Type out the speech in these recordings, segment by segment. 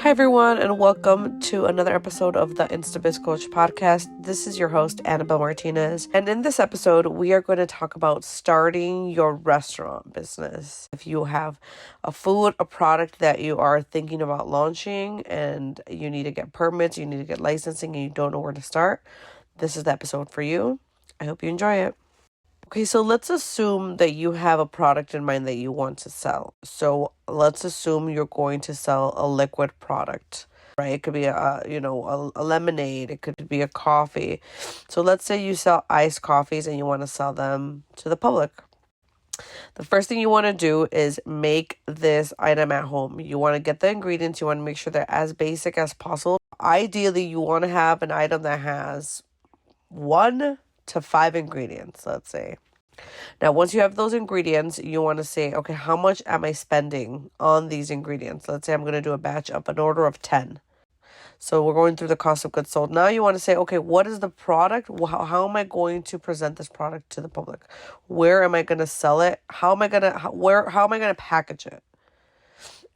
Hi everyone, and welcome to another episode of the InstaBizCoach Podcast. This is your host, Annabelle Martinez, and in this episode, we are going to talk about starting your restaurant business. If you have a product that you are thinking about launching, and you need to get permits, you need to get licensing, and you don't know where to start, this is the episode for you. I hope you enjoy it. Okay, so let's assume that you have a product in mind that you want to sell. So let's assume you're going to sell a liquid product, right? It could be a lemonade. It could be a coffee. So let's say you sell iced coffees and you want to sell them to the public. The first thing you want to do is make this item at home. You want to get the ingredients. You want to make sure they're as basic as possible. Ideally, you want to have an item that has 1 to 5 ingredients, let's say. Now, once you have those ingredients, you want to say, okay, how much am I spending on these ingredients? Let's say I'm going to do a batch of an order of 10. So we're going through the cost of goods sold. Now you want to say, okay, what is the product? How am I going to present this product to the public? Where am I going to sell it? How am I going to package it?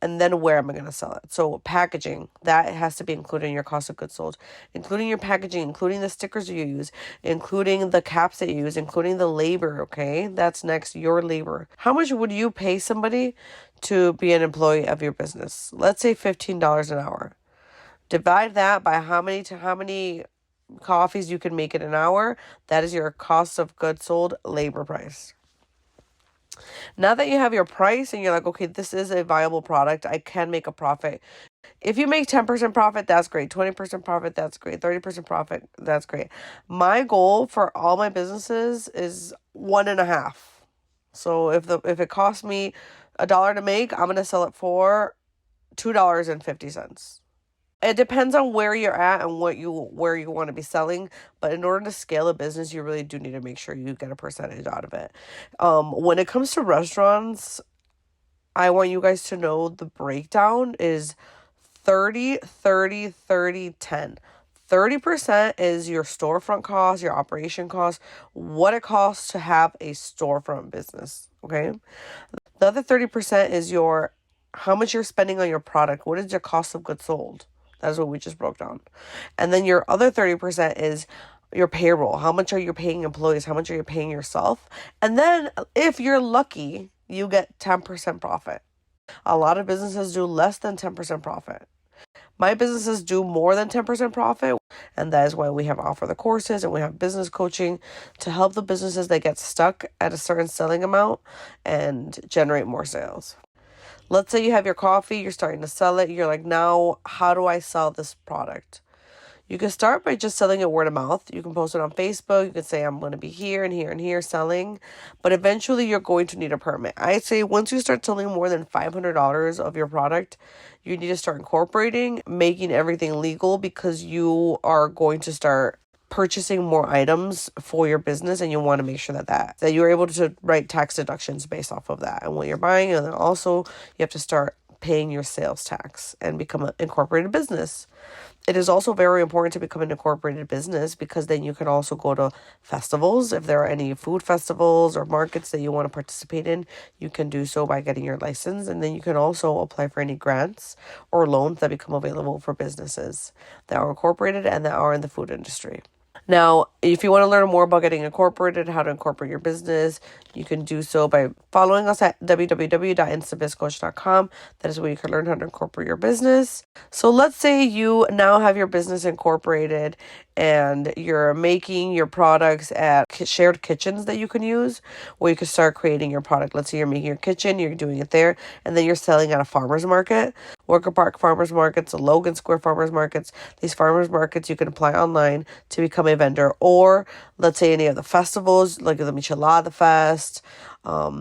And then where am I going to sell it? So packaging, that has to be included in your cost of goods sold, including your packaging, including the stickers you use, including the caps that you use, including the labor, okay? That's next, your labor. How much would you pay somebody to be an employee of your business? Let's say $15 an hour. Divide that by how many coffees you can make in an hour. That is your cost of goods sold labor price. Now that you have your price and you're like, okay, this is a viable product, I can make a profit. If you make 10% profit, that's great. 20% profit, that's great. 30% profit, that's great. My goal for all my businesses is 1.5. So if it costs me $1 to make, I'm going to sell it for $2.50. It depends on where you're at and where you want to be selling. But in order to scale a business, you really do need to make sure you get a percentage out of it. When it comes to restaurants, I want you guys to know the breakdown is 30, 30, 30, 10. 30% is your storefront cost, your operation cost, what it costs to have a storefront business, okay? The other 30% is how much you're spending on your product. What is your cost of goods sold? That's what we just broke down. And then your other 30% is your payroll. How much are you paying employees? How much are you paying yourself? And then if you're lucky, you get 10% profit. A lot of businesses do less than 10% profit. My businesses do more than 10% profit. And that is why we have offer the courses and we have business coaching to help the businesses that get stuck at a certain selling amount and generate more sales. Let's say you have your coffee, you're starting to sell it. You're like, now, how do I sell this product? You can start by just selling it word of mouth. You can post it on Facebook. You can say, I'm going to be here and here and here selling. But eventually, you're going to need a permit. I'd say once you start selling more than $500 of your product, you need to start incorporating, making everything legal because you are going to start purchasing more items for your business, and you want to make sure that you're able to write tax deductions based off of that and what you're buying. And then also you have to start paying your sales tax and become an incorporated business. It is also very important to become an incorporated business because then you can also go to festivals. If there are any food festivals or markets that you want to participate in, you can do so by getting your license. And then you can also apply for any grants or loans that become available for businesses that are incorporated and that are in the food industry. Now, if you want to learn more about getting incorporated, how to incorporate your business, you can do so by following us at www.instabizcoach.com. That is where you can learn how to incorporate your business. So let's say you now have your business incorporated and you're making your products at shared kitchens that you can use, where you can start creating your product. Let's say you're making your kitchen, you're doing it there, and then you're selling at a farmer's market, Worker Park farmers markets, Logan Square farmers markets. These farmers markets, you can apply online to become a vendor, or let's say any of the festivals, like the Michelada Fest.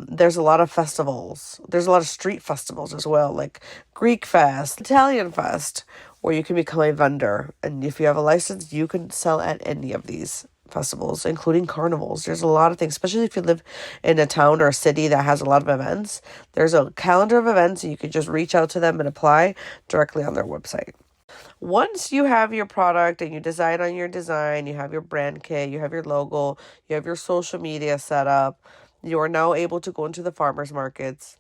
There's a lot of festivals. There's a lot of street festivals as well, like Greek Fest, Italian Fest, where you can become a vendor. And if you have a license, you can sell at any of these festivals, including carnivals. There's a lot of things, especially if you live in a town or a city that has a lot of events. There's a calendar of events, and you can just reach out to them and apply directly on their website. Once you have your product and you decide on your design, you have your brand kit, you have your logo, you have your social media set up, you are now able to go into the farmers markets.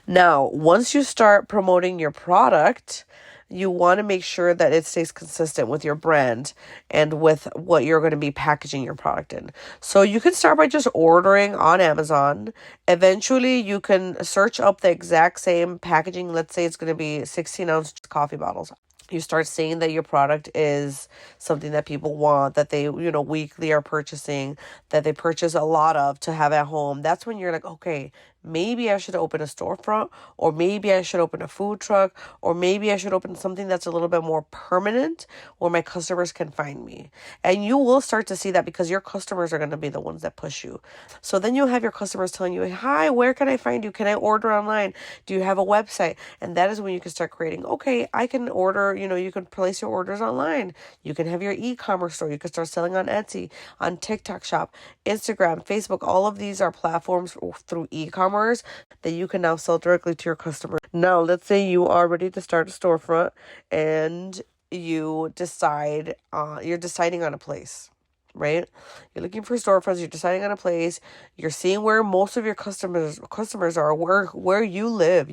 Now, once you start promoting your product, you want to make sure that it stays consistent with your brand and with what you're going to be packaging your product in. So you can start by just ordering on Amazon. Eventually, you can search up the exact same packaging. Let's say it's going to be 16-ounce coffee bottles. You start seeing that your product is something that people want, that they, weekly are purchasing, that they purchase a lot of to have at home. That's when you're like, okay, maybe I should open a storefront, or maybe I should open a food truck, or maybe I should open something that's a little bit more permanent where my customers can find me. And you will start to see that because your customers are going to be the ones that push you. So then you'll have your customers telling you, hi, where can I find you? Can I order online? Do you have a website? And that is when you can start creating, okay, I can order, you can place your orders online. You can have your e-commerce store. You can start selling on Etsy, on TikTok Shop, Instagram, Facebook. All of these are platforms through e-commerce that you can now sell directly to your customer. Now, let's say you are ready to start a storefront and you're deciding on a place, right? You're looking for storefronts, you're deciding on a place, you're seeing where most of your customers are, where you live.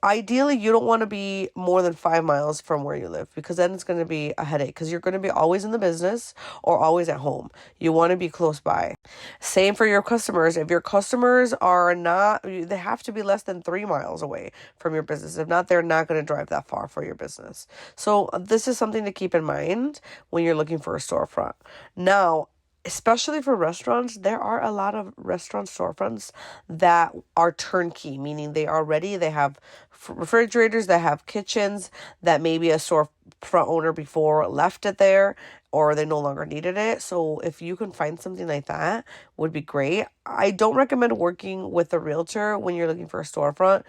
Ideally, you don't want to be more than 5 miles from where you live, because then it's going to be a headache, because you're going to be always in the business or always at home. You want to be close by. Same for your customers. If your customers are not, they have to be less than 3 miles away from your business. If not, they're not going to drive that far for your business. So this is something to keep in mind when you're looking for a storefront. Now, especially for restaurants, there are a lot of restaurant storefronts that are turnkey, meaning they are ready. They have refrigerators, that have kitchens, that maybe a storefront owner before left it there or they no longer needed it. So if you can find something like that, would be great. I don't recommend working with a realtor when you're looking for a storefront.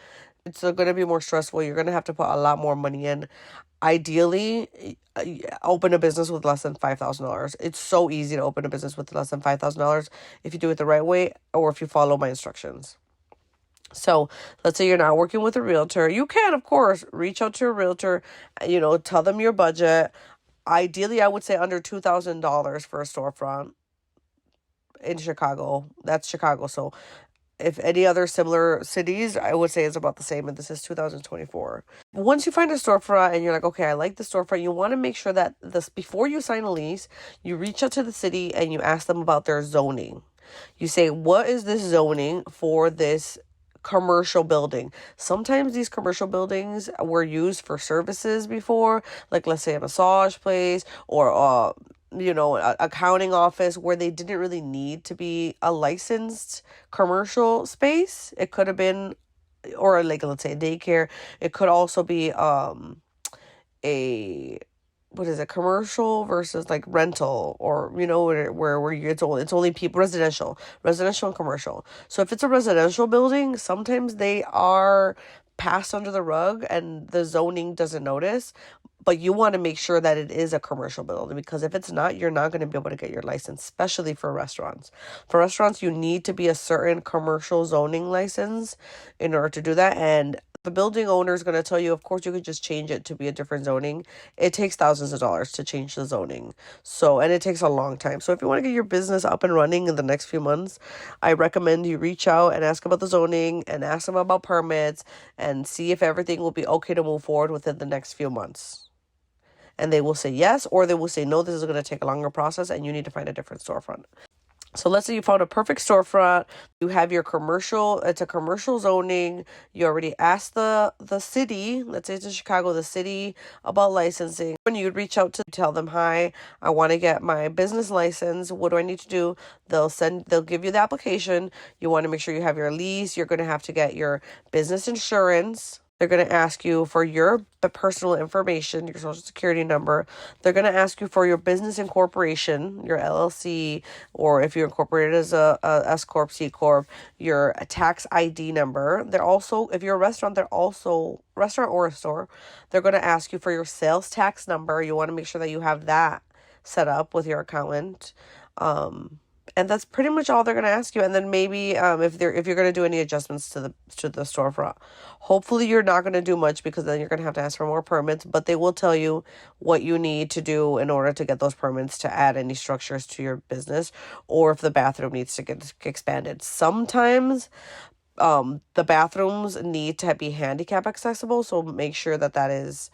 It's going to be more stressful. You're going to have to put a lot more money in. Ideally, open a business with less than $5,000. It's so easy to open a business with less than $5,000 if you do it the right way or if you follow my instructions. So let's say you're not working with a realtor. You can, of course, reach out to a realtor, tell them your budget. Ideally, I would say under $2,000 for a storefront in Chicago. That's Chicago. So if any other similar cities, I would say it's about the same, and this is 2024. Once you find a storefront and you're like, okay, I like the storefront, you want to make sure that before you sign a lease, you reach out to the city and you ask them about their zoning. You say, what is this zoning for this commercial building? Sometimes these commercial buildings were used for services before, like let's say a massage place or accounting office, where they didn't really need to be a licensed commercial space. It could have been, or like let's say a daycare. It could also be a commercial versus like rental, or where it's only people, residential and commercial. So if it's a residential building, sometimes they are passed under the rug and the zoning doesn't notice. But you want to make sure that it is a commercial building, because if it's not, you're not going to be able to get your license, especially for restaurants. For restaurants, you need to be a certain commercial zoning license in order to do that. And the building owner is going to tell you, of course, you could just change it to be a different zoning. It takes thousands of dollars to change the zoning. And it takes a long time. So if you want to get your business up and running in the next few months, I recommend you reach out and ask about the zoning and ask them about permits and see if everything will be okay to move forward within the next few months. And they will say yes, or they will say no, this is going to take a longer process and you need to find a different storefront. So let's say you found a perfect storefront, you have your commercial, it's a commercial zoning, you already asked the city, let's say it's in Chicago, the city, about licensing. When you reach out to tell them, hi, I want to get my business license, what do I need to do? They'll give you the application. You want to make sure you have your lease, you're going to have to get your business insurance. They're going to ask you for your personal information, your social security number. They're going to ask you for your business incorporation, your LLC, or if you're incorporated as a S Corp, C Corp, your tax ID number. They're also, if you're a restaurant or a store, they're going to ask you for your sales tax number. You want to make sure that you have that set up with your accountant. And that's pretty much all they're going to ask you. And then maybe if you're going to do any adjustments to the storefront. Hopefully you're not going to do much, because then you're going to have to ask for more permits. But they will tell you what you need to do in order to get those permits to add any structures to your business, or if the bathroom needs to get expanded. Sometimes the bathrooms need to be handicap accessible, so make sure that is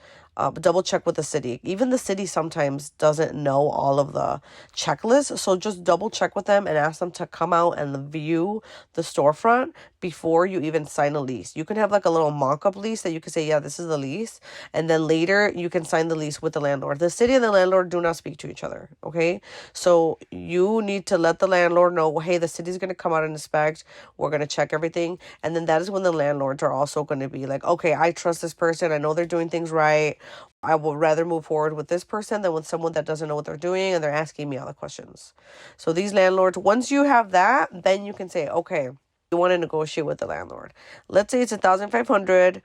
double check with the city. Even the city sometimes doesn't know all of the checklists, so just double check with them and ask them to come out and view the storefront before you even sign a lease. You can have like a little mock-up lease that you can say, yeah, this is the lease, and then later you can sign the lease with the landlord. The city and the landlord do not speak to each other, okay? So you need to let the landlord know, hey, the city's going to come out and inspect, we're going to check everything, and then that is when the landlords are also going to be like, okay, I trust this person, I know they're doing things right, I will rather move forward with this person than with someone that doesn't know what they're doing and they're asking me all the questions. So these landlords, once you have that, then you can say, okay, you want to negotiate with the landlord. Let's say it's $1,500.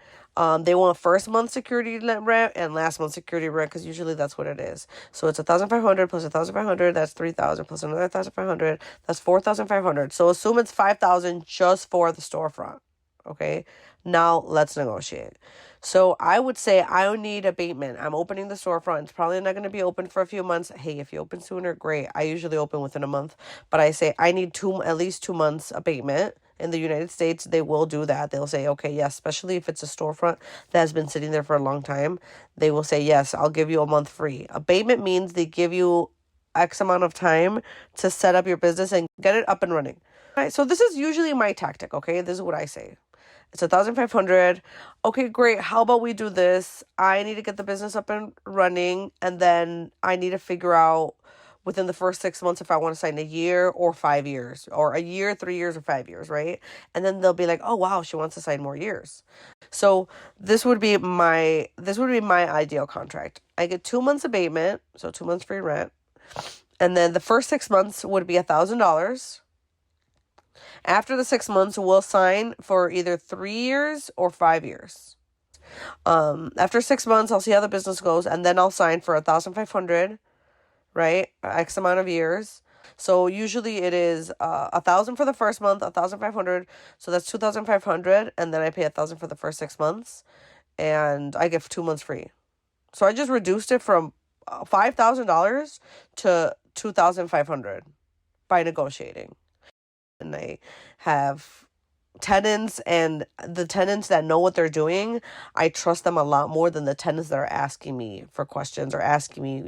They want first month security rent and last month security rent, because usually that's what it is. So it's 1,500 plus 1,500, that's 3,000 plus another 1,500, that's 4,500. So assume it's 5,000 just for the storefront. Okay, now let's negotiate. So I would say I need abatement. I'm opening the storefront. It's probably not going to be open for a few months. Hey, if you open sooner, great. I usually open within a month, but I say I need at least 2 months abatement. In the United States, they will do that. They'll say, okay, yes, especially if it's a storefront that has been sitting there for a long time, they will say, yes, I'll give you a month free. Abatement means they give you X amount of time to set up your business and get it up and running. All right, so this is usually my tactic, okay? This is what I say. It's 1,500. Okay, great. How about we do this? I need to get the business up and running, and then I need to figure out within the first 6 months if I want to sign a year or 5 years, or a year, 3 years, or 5 years, right? And then they'll be like, oh wow, she wants to sign more years. So this would be my ideal contract. I get 2 months abatement, so 2 months free rent, and then the first 6 months would be $1,000. After the 6 months, we'll sign for either 3 years or 5 years. After 6 months, I'll see how the business goes, and then I'll sign for 1,500, right? X amount of years. So usually it is 1,000 for the first month, 1,500. So that's 2,500, and then I pay 1,000 for the first 6 months, and I get 2 months free. So I just reduced it from $5,000 to 2,500 by negotiating. And I have tenants, and the tenants that know what they're doing, I trust them a lot more than the tenants that are asking me for questions or asking me,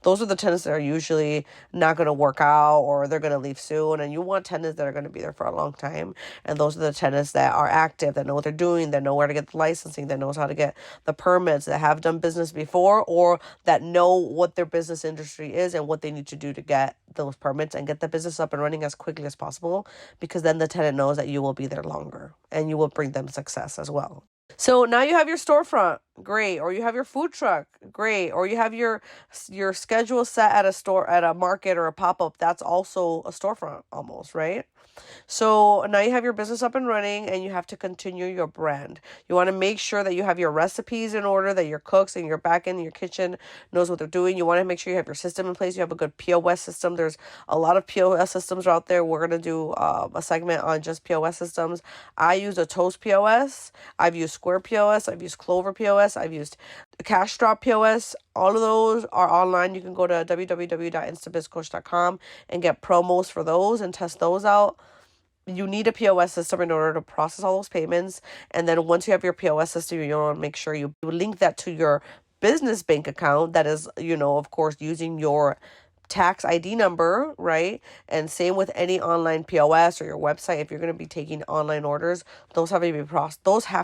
those are the tenants that are usually not going to work out, or they're going to leave soon. And you want tenants that are going to be there for a long time. And those are the tenants that are active, that know what they're doing, that know where to get the licensing, that knows how to get the permits, that have done business before, or that know what their business industry is and what they need to do to get those permits and get the business up and running as quickly as possible, because then the tenant knows that you will be there longer and you will bring them success as well. So now you have your storefront, great, or you have your food truck, great, or you have your schedule set at a store, at a market or a pop-up. That's also a storefront almost, right? So now you have your business up and running, and you have to continue your brand. You want to make sure that you have your recipes in order, that your cooks and your back end, your kitchen knows what they're doing. You want to make sure you have your system in place. You have a good POS system. There's a lot of POS systems out there. We're going to do a segment on just POS systems. I use a Toast POS. I've used Square POS. I've used Clover POS. I've used Cash Drop POS. All of those are online. You can go to www.instabizcoach.com and get promos for those and test those out. You need a POS system in order to process all those payments. And then once you have your POS system, you want to make sure you link that to your business bank account. That is, of course, using your tax ID number, right? And same with any online POS or your website. If you're going to be taking online orders, those have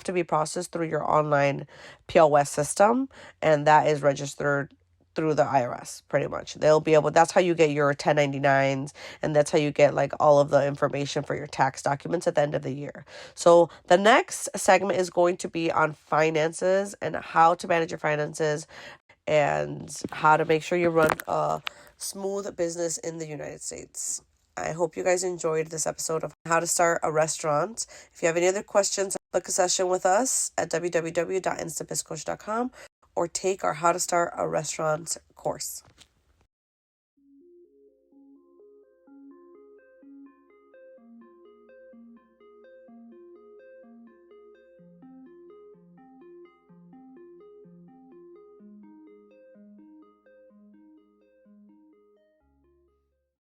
to be processed through your online POS system, and that is registered through the IRS, pretty much. They'll be able, that's how you get your 1099s, and that's how you get like all of the information for your tax documents at the end of the year. So the next segment is going to be on finances and how to manage your finances and how to make sure you run a smooth business in the United States. I hope you guys enjoyed this episode of how to start a restaurant. If you have any other questions, book a session with us at www.instabizcoach.com or take our How to Start a Restaurant course.